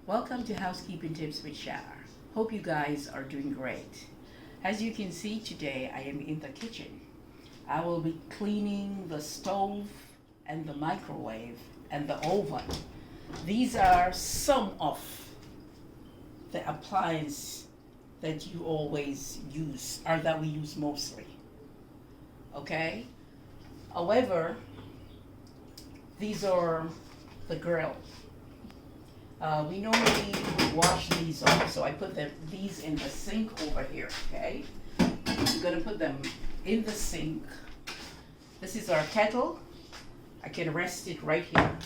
Welcome to Housekeeping Tips with Shar. Hope you guys are doing great. As you can see today, I am in the kitchen. I will be cleaning the stove and the microwave and the oven. These are some of the appliances that you always use, or that we use mostly. Okay? However, these are the grill. We normally wash these off, so I put these in the sink over here, okay? I'm gonna put them in the sink. This is our kettle. I can rest it right here.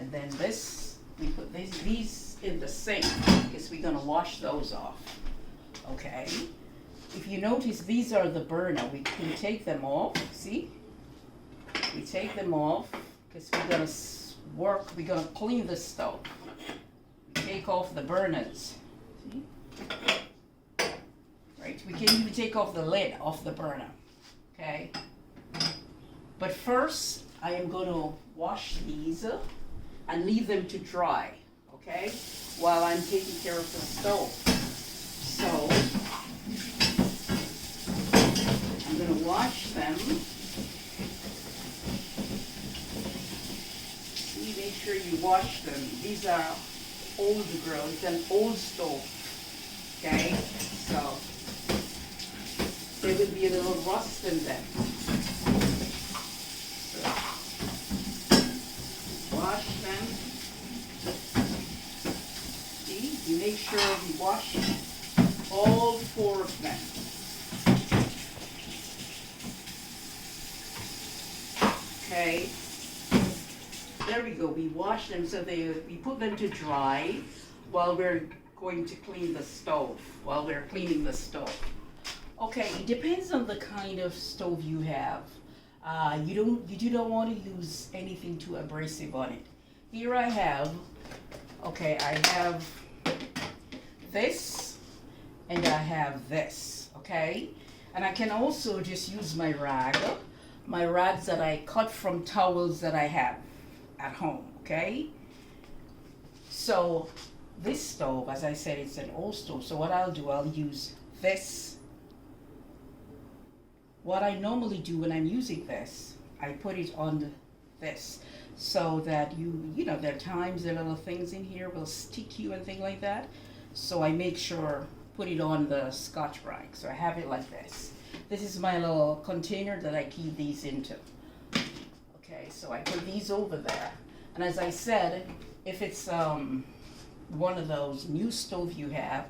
And then this, we put these in the sink because we're gonna wash those off, okay? If you notice, these are the burner. We can take them off, see? We take them off because we're gonna clean the stove. We take off the burners. See? Right, we can even take off the lid off the burner. Okay? But first, I am gonna wash these and leave them to dry. Okay? While I'm taking care of the stove. So, I'm gonna wash them. Make sure you wash them. These are old grill. It's an old stove. Okay? So there will be a little rust in them. So wash them. See? You make sure you wash all 4 of them. Okay? There we go. We wash them so we put them to dry while we're going to clean the stove, while we're cleaning the stove. Okay, it depends on the kind of stove you have. You do not want to use anything too abrasive on it. Here I have this and I have this, okay? And I can also just use my rags that I cut from towels that I have at home, okay? So this stove, as I said, it's an old stove. So what I'll do, I'll use this. What I normally do when I'm using this, I put it on this so that you know, there are times there are little things in here will stick you and things like that. So I make sure, put it on the Scotch Brite. So I have it like this. This is my little container that I keep these into. Okay, so I put these over there. And as I said, if it's one of those new stove you have,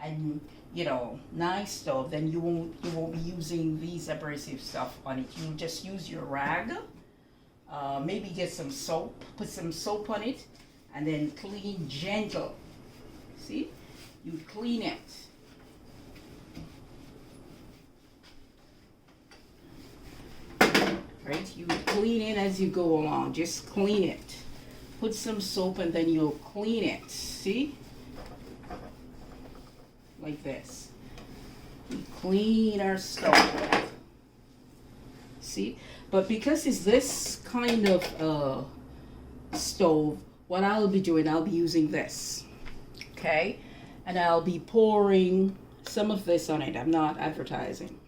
and you know, nice stove, then you won't be using these abrasive stuff on it. You just use your rag, maybe get some soap, put some soap on it, and then clean gentle. See? You clean it. Right? You clean it as you go along. Just clean it. Put some soap and then you'll clean it. See? Like this. We clean our stove. See? But because it's this kind of stove, what I'll be doing, I'll be using this. Okay? And I'll be pouring some of this on it. I'm not advertising.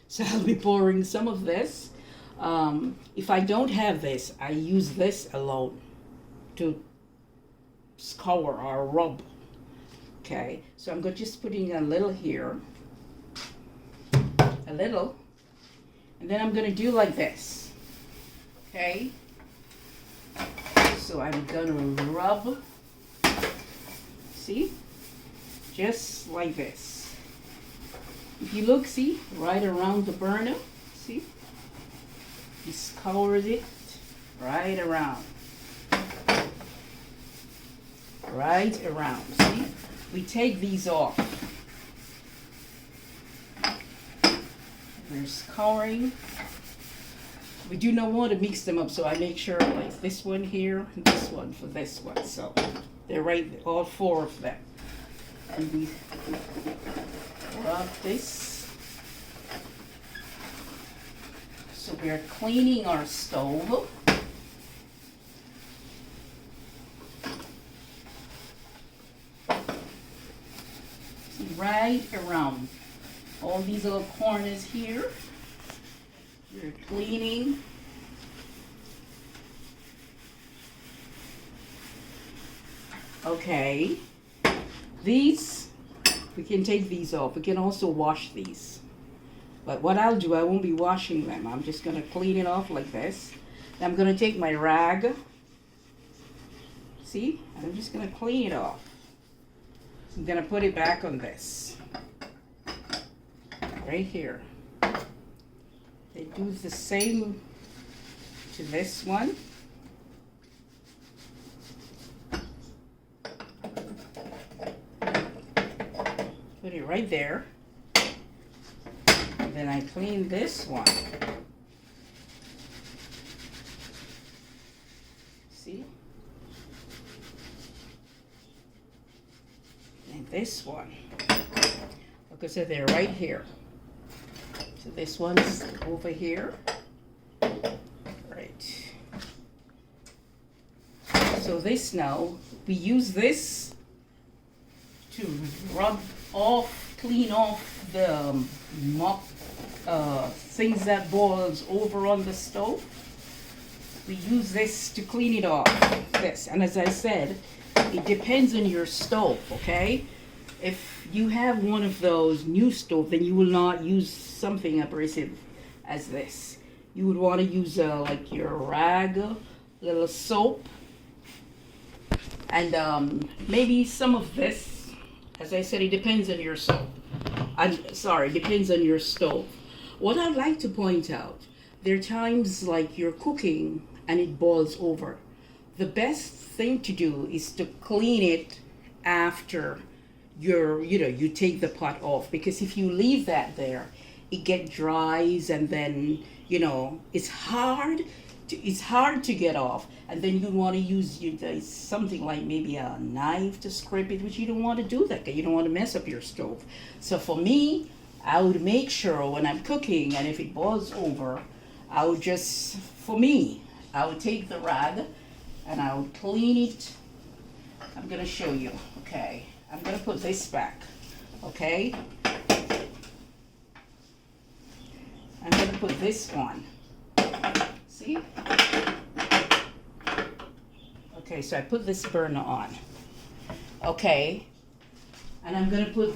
So I'll be pouring some of this. If I don't have this, I use this alone to scour or rub. Okay, so I'm just putting a little here, a little, and then I'm going to do like this. Okay, so I'm going to rub, see, just like this. If you look, see, right around the burner, see? He scours it right around. Right around. See? We take these off. We're scouring. We do not want to mix them up, so I make sure like this one here, and this one for this one. So they're right, all 4 of them. And we rub this. So we're cleaning our stove. right around all these little corners here. You're cleaning. Okay, these, we can take these off. We can also wash these. But what I'll do, I won't be washing them. I'm just going to clean it off like this. Then I'm going to take my rag. See? And I'm just going to clean it off. I'm going to put it back on this. Right here. They do the same to this one. Put it right there. And then I clean this one. See? And this one. Like I said, they're right here. So this one's over here. Right. So this now, we use this to rub off, clean off the mop, things that boils over on the stove. We use this to clean it off, this. And as I said, it depends on your stove, okay? If you have one of those new stove, then you will not use something abrasive as this. You would want to use like your rag, little soap, and maybe some of this. As I said, it depends on your soap. Depends on your stove. What I'd like to point out, there are times like you're cooking and it boils over. The best thing to do is to clean it after you take the pot off, because if you leave that there, it dries, and then it's hard to get off, and then you want to use something like maybe a knife to scrape it, which you don't want to do that, because you don't want to mess up your stove. So for me, I would make sure when I'm cooking, and if it boils over, I would take the rag and I would clean it. I'm going to show you. Okay, I'm going to put this back. Okay, I'm going to put this one. See? Okay, so I put this burner on. Okay, and I'm going to put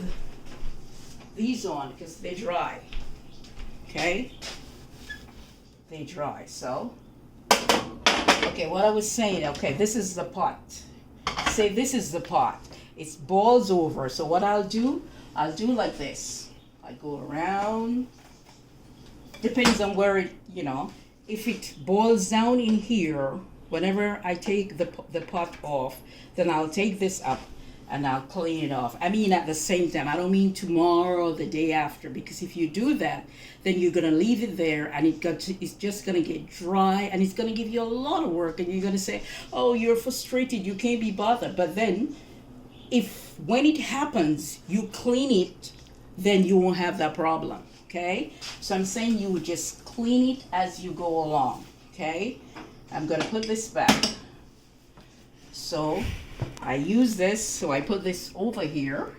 these on because they're dry. Okay, they dry. So, okay, what I was saying, okay, this is the pot. Say this is the pot. It boils over. So what I'll do like this. I go around. Depends on where it, if it boils down in here, whenever I take the pot off, then I'll take this up and I'll clean it off. I mean at the same time. I don't mean tomorrow or the day after, because if you do that, then you're going to leave it there and it's just going to get dry, and it's going to give you a lot of work, and you're going to say, oh, you're frustrated, you can't be bothered. But then when it happens, you clean it, then you won't have that problem. Okay, so I'm saying you would just clean it as you go along. Okay, I'm going to put this back. So I use this, so I put this over here,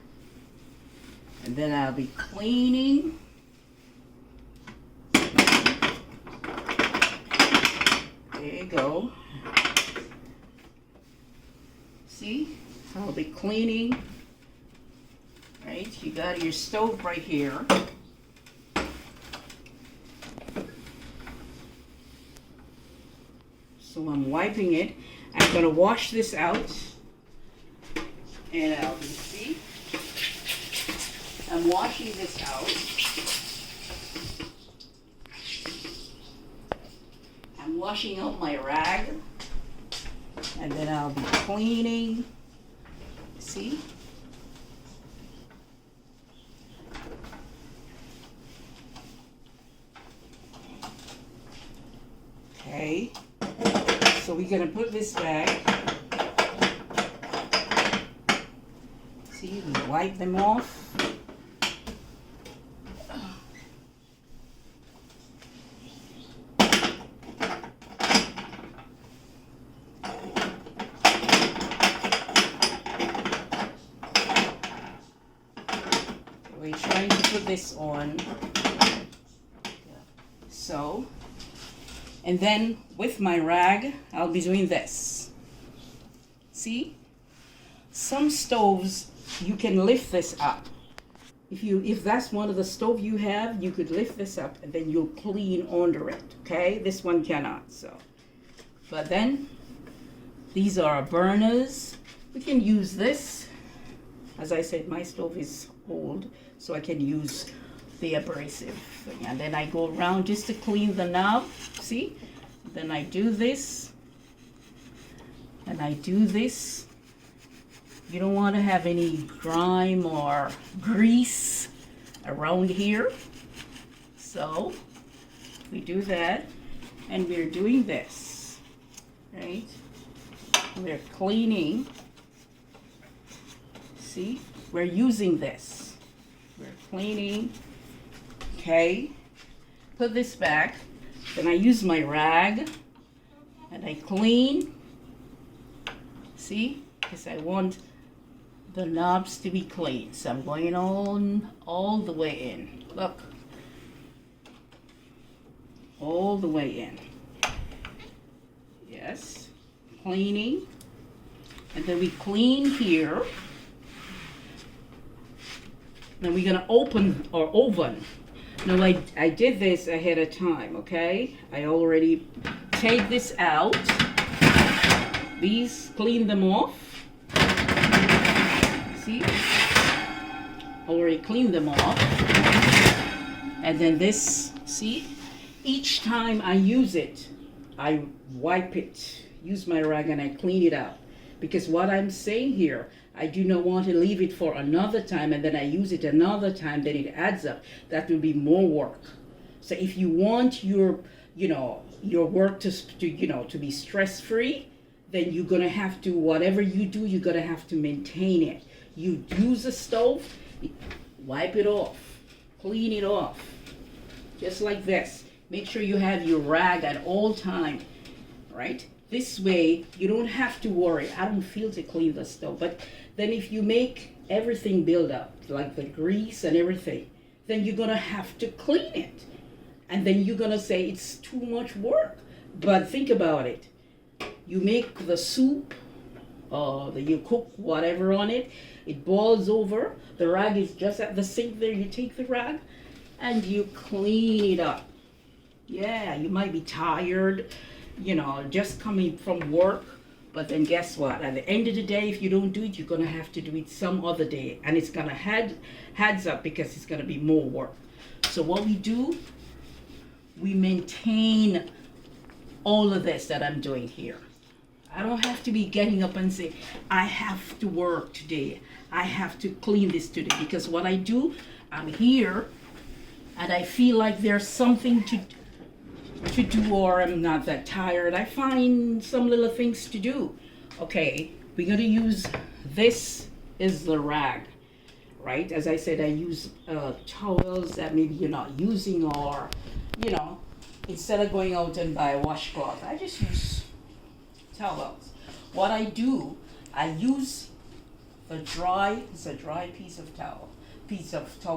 and then I'll be cleaning. There you go. See, I'll be cleaning. Right, you got your stove right here. So I'm wiping it. I'm going to wash this out. And I'll see. I'm washing this out. I'm washing out my rag. And then I'll be cleaning. See? Okay. So we're going to put this back. See, we wipe them off. this on. So, and then with my rag, I'll be doing this. See? Some stoves, you can lift this up. If that's one of the stove you have, you could lift this up and then you'll clean under it, okay? This one cannot, so. But then, these are burners. We can use this. As I said, my stove is old, so I can use the abrasive thing. And then I go around just to clean the knob, see? Then I do this, and I do this. You don't want to have any grime or grease around here. So we do that, and we're doing this, right? We're cleaning. See, we're using this. We're cleaning, okay? Put this back. Then I use my rag, and I clean. See, because I want the knobs to be clean. So I'm going on all the way in. Look. All the way in. Yes. Cleaning. And then we clean here. Then we're going to open our oven. Now I did this ahead of time, okay? I already take this out. These, clean them off. See? Already cleaned them off. And then this, see? Each time I use it, I wipe it, use my rag, and I clean it up. Because what I'm saying here, I do not want to leave it for another time and then I use it another time, then it adds up. That will be more work. So if you want your work to be stress-free, then you're gonna have to, whatever you do, you're gonna have to maintain it. You use a stove, wipe it off, clean it off, just like this. Make sure you have your rag at all time, right? This way, you don't have to worry. I don't feel to clean the stove, but then if you make everything build up, like the grease and everything, then you're gonna have to clean it. And then you're gonna say it's too much work. But think about it. You make the soup, you cook whatever on it, it boils over, the rag is just at the sink there, you take the rag and you clean it up. Yeah, you might be tired, just coming from work, but then guess what? At the end of the day, if you don't do it, you're gonna have to do it some other day, and it's gonna heads up because it's gonna be more work. So what we do, we maintain all of this that I'm doing here. I don't have to be getting up and say, I have to work today. I have to clean this today. Because what I do, I'm here and I feel like there's something to do, or I'm not that tired. I find some little things to do. Okay, we're gonna use, this is the rag, right? As I said, I use towels that maybe you're not using, or, instead of going out and buy a washcloth, I just use towels. What I do, I use it's a dry piece of towel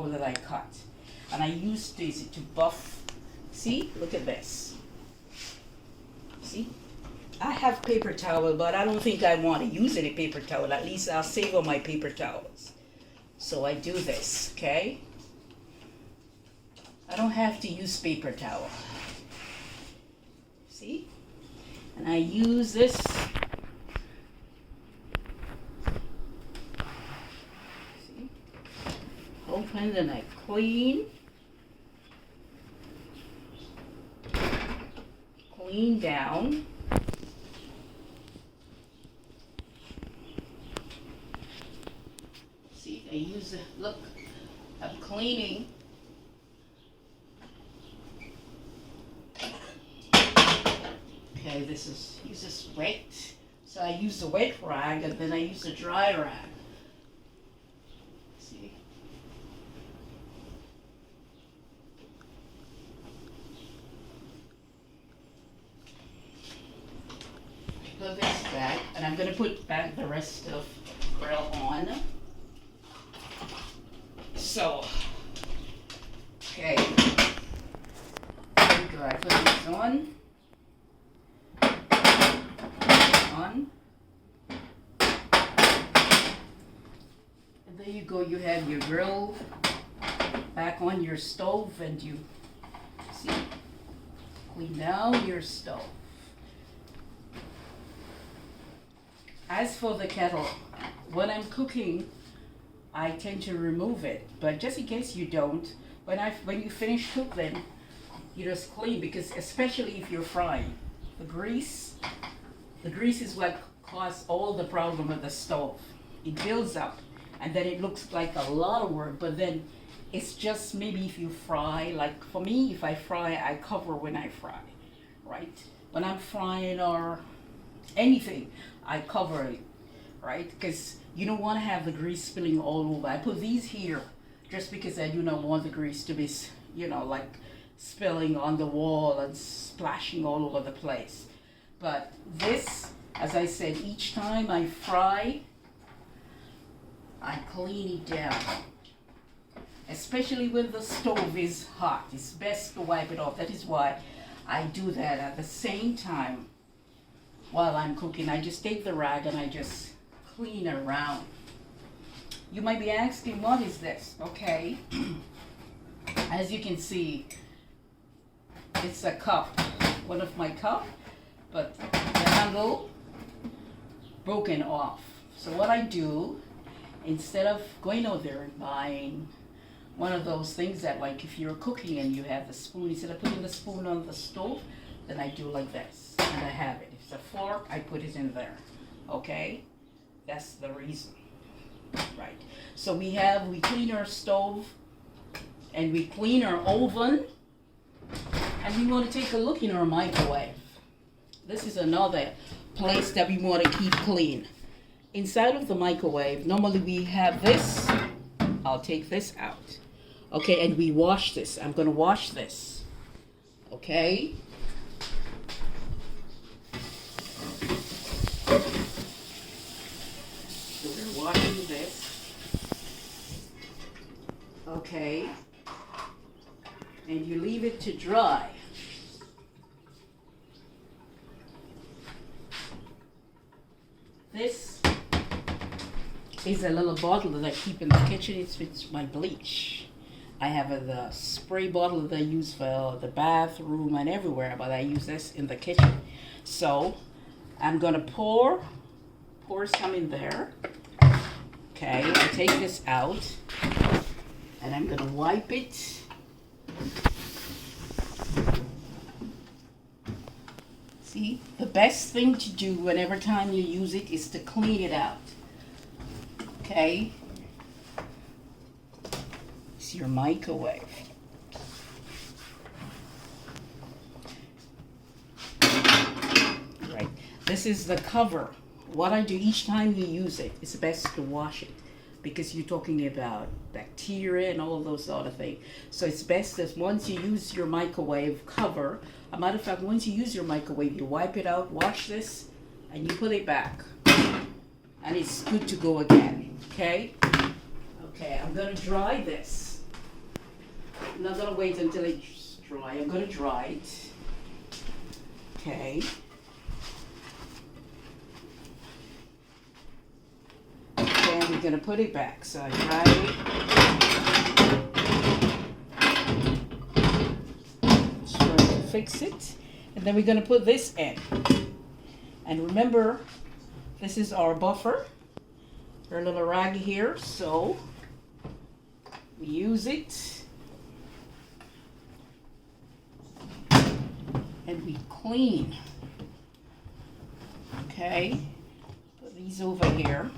that I cut. And I use this to buff. See, look at this. See, I have paper towel, but I don't think I want to use any paper towel. At least I'll save on my paper towels. So I do this, okay? I don't have to use paper towel. See? And I use this. See? Open and I clean. Clean down. See, I use it. Look, I'm cleaning. Okay, this is wet. So I use the wet rag and then I use the dry rag. See? Put this back, and I'm going to put back the rest of grill on. So, So I put this on. And there you go, you have your grill back on your stove, and you see, clean down your stove. As for the kettle, when I'm cooking, I tend to remove it, but just in case you don't, when you finish cooking, you just clean, because especially if you're frying, the grease is what causes all the problem with the stove. It builds up, and then it looks like a lot of work, but then it's just maybe if you fry, like for me, if I fry, I cover when I fry, right? When I'm frying or anything, I cover it, right? Because you don't want to have the grease spilling all over. I put these here just because I do not want the grease to be, like spilling on the wall and splashing all over the place. But this, as I said, each time I fry, I clean it down. Especially when the stove is hot, it's best to wipe it off. That is why I do that at the same time while I'm cooking. I just take the rag and I just clean around. You might be asking, what is this? Okay, as you can see, it's a cup, one of my cup, but the handle broken off. So what I do, instead of going out there and buying one of those things that, like, if you're cooking and you have the spoon, instead of putting the spoon on the stove, then I do like this, and I have it. If it's a fork, I put it in there, okay? That's the reason, right? So we clean our stove, and we clean our oven, and we want to take a look in our microwave. This is another place that we want to keep clean. Inside of the microwave, normally we have this. I'll take this out. Okay, and we wash this. I'm going to wash this. Okay? So we're washing this. Okay. And you leave it to dry. This is a little bottle that I keep in the kitchen. It's my bleach. I have the spray bottle that I use for the bathroom and everywhere, but I use this in the kitchen. So I'm gonna pour some in there. Okay, I take this out and I'm gonna wipe it. See, the best thing to do whenever time you use it is to clean it out. Okay, it's your microwave. Right, this is the cover. What I do each time you use it, it's best to wash it, because you're talking about bacteria and all those other things. So it's best that once you use your microwave cover, a matter of fact, once you use your microwave, you wipe it out, wash this, and you put it back. And it's good to go again, okay? Okay, I'm gonna dry this. I'm not gonna wait until it's dry. I'm gonna dry it. Okay. And we're gonna put it back. So I dry it. Just trying to fix it. And then we're gonna put this in. And remember, this is our buffer. Our little rag here, so we use it. And we clean. Okay, put these over here.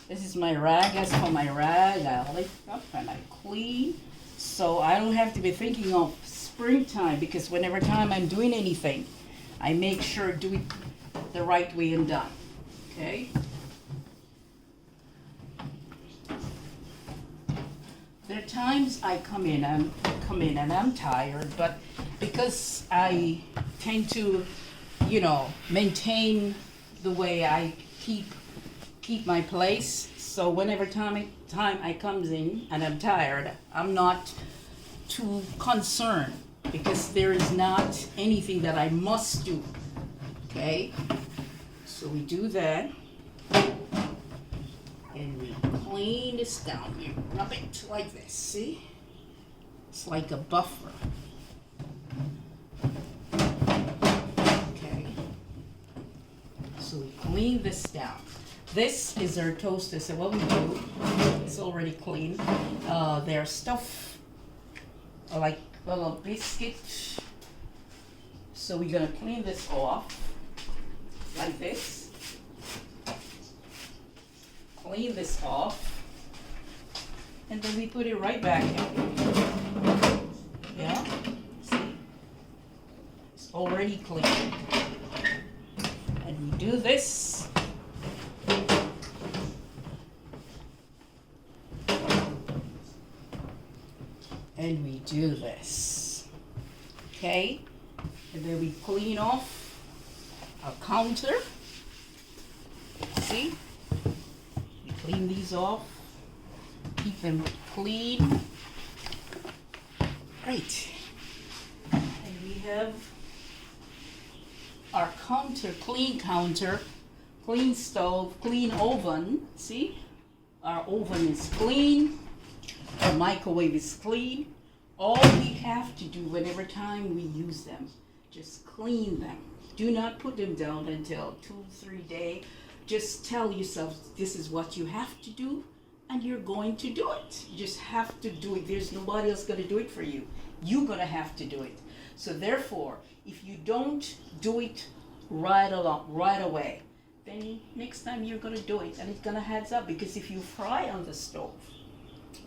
This is my rag. As for my rag, I lift up and I clean. So I don't have to be thinking of springtime, because whenever time I'm doing anything, I make sure to do it the right way and done. Okay? There are times I come in and I'm tired, but because I tend to, maintain the way I keep my place, so whenever time I comes in and I'm tired, I'm not too concerned because there is not anything that I must do. Okay? So we do that. And we clean this down. You rub it like this, see? It's like a buffer. Okay. So we clean this down. This is our toaster. So what we do, it's already clean. There's stuff like little biscuit. So we're gonna clean this off like this. Clean this off, and then we put it right back in. Yeah, see, it's already clean. And we do this. And we do this. Okay, and then we clean off our counter. See? Clean these off, keep them clean. Right. And we have our counter, clean stove, clean oven. See? Our oven is clean. Our microwave is clean. All we have to do whenever time we use them, just clean them. Do not put them down until 2-3 days. Just tell yourself this is what you have to do, and you're going to do it. You just have to do it. There's nobody else going to do it for you. You're going to have to do it. So therefore, if you don't do it right away, then next time you're going to do it, and it's going to heads up. Because if you fry on the stove,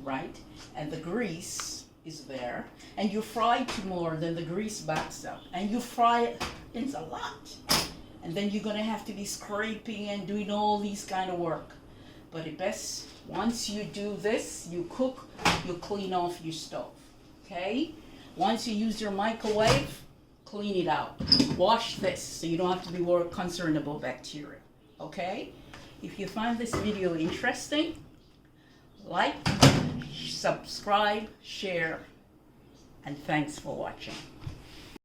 right, and the grease is there, and you fry too more, then the grease backs up, and you fry it, it's a lot. And then you're gonna have to be scraping and doing all these kind of work. But the best, once you do this, you cook, you clean off your stove, okay? Once you use your microwave, clean it out. Wash this so you don't have to be more concerned about bacteria, okay? If you find this video interesting, like, subscribe, share, and thanks for watching.